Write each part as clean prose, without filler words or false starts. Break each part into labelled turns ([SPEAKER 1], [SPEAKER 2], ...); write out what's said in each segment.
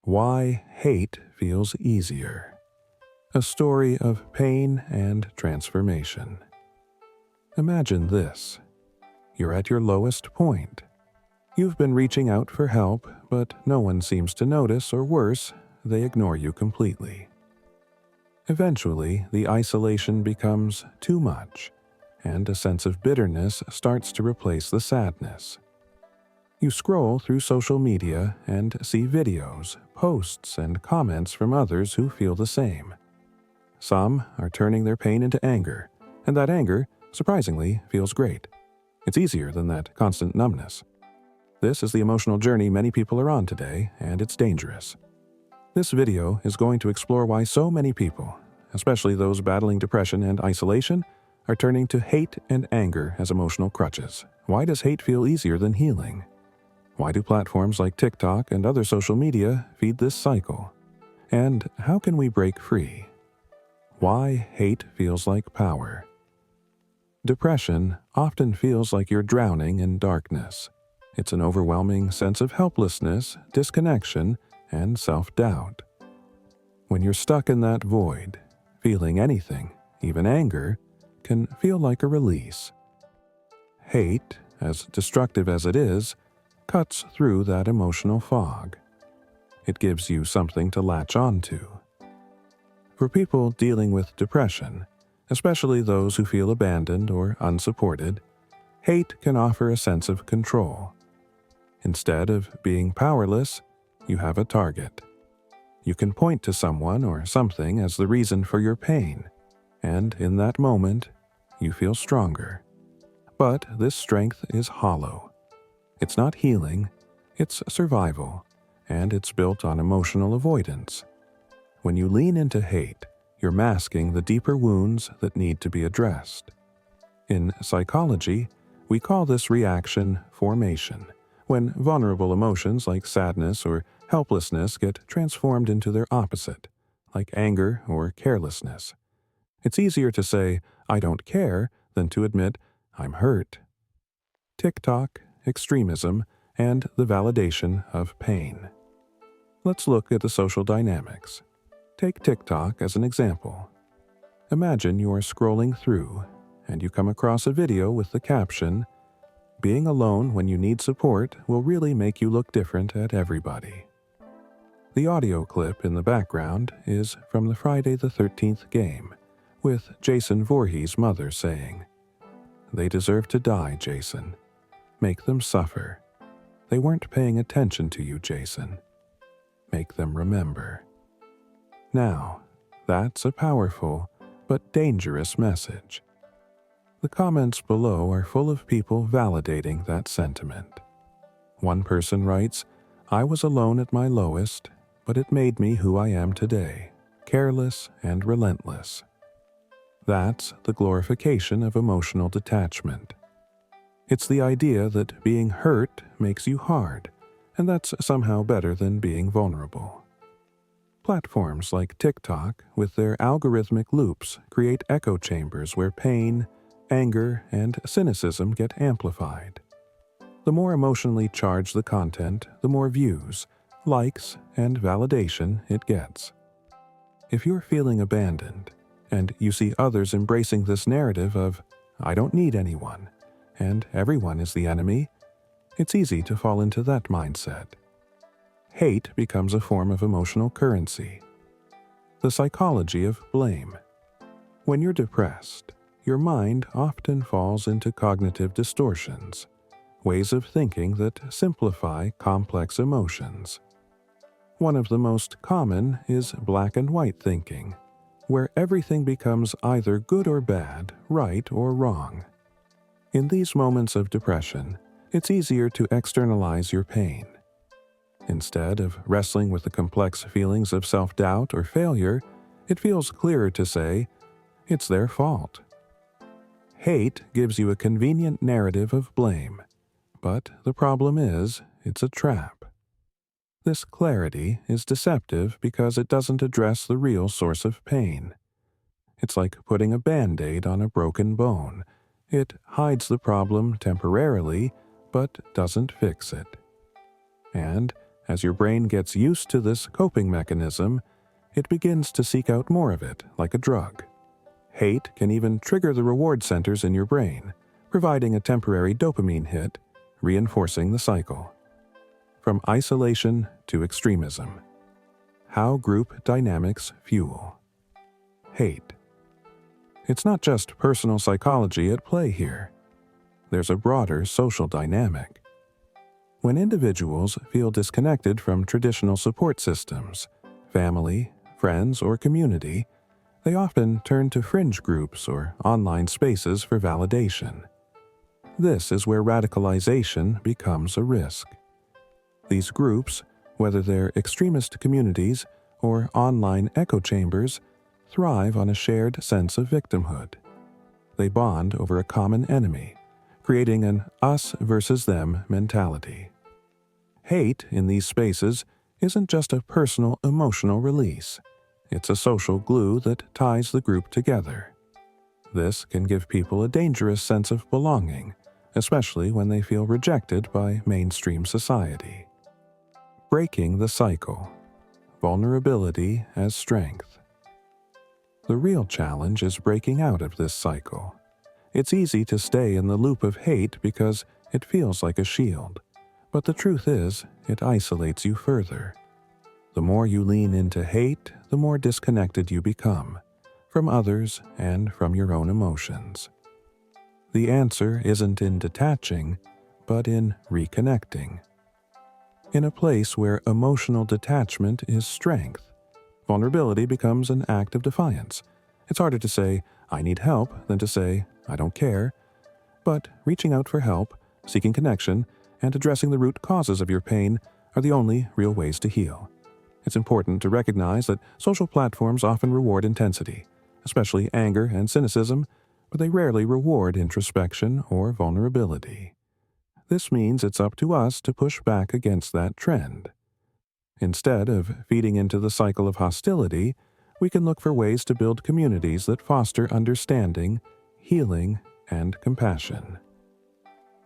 [SPEAKER 1] Why hate feels easier. A story of pain and transformation. Imagine this. You're at your lowest point. You've been reaching out for help, but no one seems to notice, or worse, they ignore you completely. Eventually, the isolation becomes too much, and a sense of bitterness starts to replace the sadness. You scroll through social media and see videos, posts, and comments from others who feel the same. Some are turning their pain into anger, and that anger, surprisingly, feels great. It's easier than that constant numbness. This is the emotional journey many people are on today, and it's dangerous. This video is going to explore why so many people, especially those battling depression and isolation, are turning to hate and anger as emotional crutches. Why does hate feel easier than healing? Why do platforms like TikTok and other social media feed this cycle? And how can we break free? Why hate feels like power. Depression often feels like you're drowning in darkness. It's an overwhelming sense of helplessness, disconnection, and self-doubt. When you're stuck in that void, feeling anything, even anger, can feel like a release. Hate, as destructive as it is, cuts through that emotional fog. It gives you something to latch onto. For people dealing with depression, especially those who feel abandoned or unsupported, hate can offer a sense of control. Instead of being powerless, you have a target. You can point to someone or something as the reason for your pain, and in that moment, you feel stronger. But this strength is hollow. It's not healing, it's survival, and it's built on emotional avoidance. When you lean into hate, you're masking the deeper wounds that need to be addressed. In psychology, we call this reaction formation, when vulnerable emotions like sadness or helplessness get transformed into their opposite, like anger or carelessness. It's easier to say, "I don't care," than to admit, "I'm hurt." TikTok, extremism, and the validation of pain. Let's look at the social dynamics. Take TikTok as an example. Imagine you are scrolling through, and you come across a video with the caption, "Being alone when you need support will really make you look different at everybody." The audio clip in the background is from the Friday the 13th game, with Jason Voorhees' mother saying, "They deserve to die, Jason. Make them suffer. They weren't paying attention to you, Jason. Make them remember." Now, that's a powerful but dangerous message. The comments below are full of people validating that sentiment. One person writes, "I was alone at my lowest, but it made me who I am today, careless and relentless." That's the glorification of emotional detachment. It's the idea that being hurt makes you hard, and that's somehow better than being vulnerable. Platforms like TikTok, with their algorithmic loops, create echo chambers where pain, anger, and cynicism get amplified. The more emotionally charged the content, the more views, likes, and validation it gets. If you're feeling abandoned, and you see others embracing this narrative of, "I don't need anyone," and everyone is the enemy, it's easy to fall into that mindset. Hate becomes a form of emotional currency. The psychology of blame. When you're depressed, your mind often falls into cognitive distortions, ways of thinking that simplify complex emotions. One of the most common is black and white thinking, where everything becomes either good or bad, right or wrong. In these moments of depression, it's easier to externalize your pain. Instead of wrestling with the complex feelings of self-doubt or failure, it feels clearer to say, "It's their fault." Hate gives you a convenient narrative of blame, but the problem is, it's a trap. This clarity is deceptive because it doesn't address the real source of pain. It's like putting a Band-Aid on a broken bone. It hides the problem temporarily, but doesn't fix it. And As your brain gets used to this coping mechanism, it begins to seek out more of it, like a drug. Hate can even trigger the reward centers in your brain, providing a temporary dopamine hit, reinforcing the cycle. From isolation to extremism. How group dynamics fuel. Hate. It's not just personal psychology at play here. There's a broader social dynamic. When individuals feel disconnected from traditional support systems, family, friends, or community, they often turn to fringe groups or online spaces for validation. This is where radicalization becomes a risk. These groups, whether they're extremist communities or online echo chambers, thrive on a shared sense of victimhood. They bond over a common enemy, creating an us versus them mentality. Hate in these spaces isn't just a personal emotional release. It's a social glue that ties the group together. This can give people a dangerous sense of belonging, especially when they feel rejected by mainstream society. Breaking the cycle. Vulnerability as strength. The real challenge is breaking out of this cycle. It's easy to stay in the loop of hate because it feels like a shield, but the truth is, it isolates you further. The more you lean into hate, the more disconnected you become, from others and from your own emotions. The answer isn't in detaching, but in reconnecting. In a place where emotional detachment is strength, vulnerability becomes an act of defiance. It's harder to say, I need help, than to say, I don't care. But reaching out for help, seeking connection, and addressing the root causes of your pain are the only real ways to heal. It's important to recognize that social platforms often reward intensity, especially anger and cynicism, but they rarely reward introspection or vulnerability. This means it's up to us to push back against that trend. Instead of feeding into the cycle of hostility, we can look for ways to build communities that foster understanding, healing, and compassion.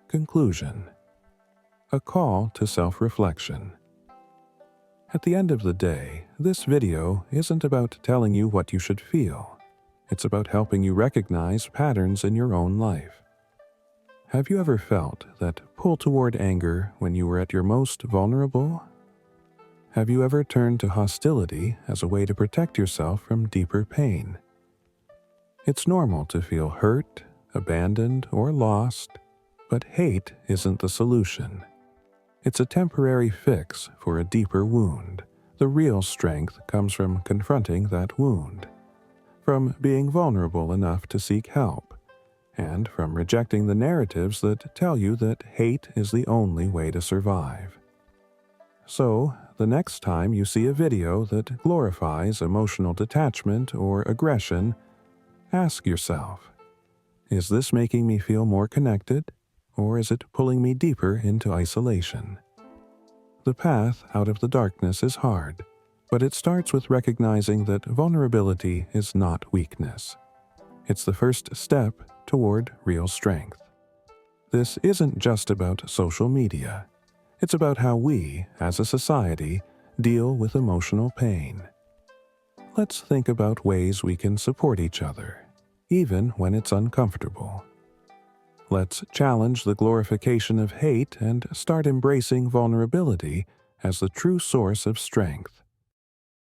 [SPEAKER 1] Conclusion. A call to self-reflection. At the end of the day, this video isn't about telling you what you should feel. It's about helping you recognize patterns in your own life. Have you ever felt that pull toward anger when you were at your most vulnerable? Have you ever turned to hostility as a way to protect yourself from deeper pain? It's normal to feel hurt, abandoned, or lost, but hate isn't the solution. It's a temporary fix for a deeper wound. The real strength comes from confronting that wound, from being vulnerable enough to seek help, and from rejecting the narratives that tell you that hate is the only way to survive. So, the next time you see a video that glorifies emotional detachment or aggression, ask yourself, is this making me feel more connected, or is it pulling me deeper into isolation? The path out of the darkness is hard, but it starts with recognizing that vulnerability is not weakness. It's the first step toward real strength. This isn't just about social media. It's about how we, as a society, deal with emotional pain. Let's think about ways we can support each other, even when it's uncomfortable. Let's challenge the glorification of hate and start embracing vulnerability as the true source of strength.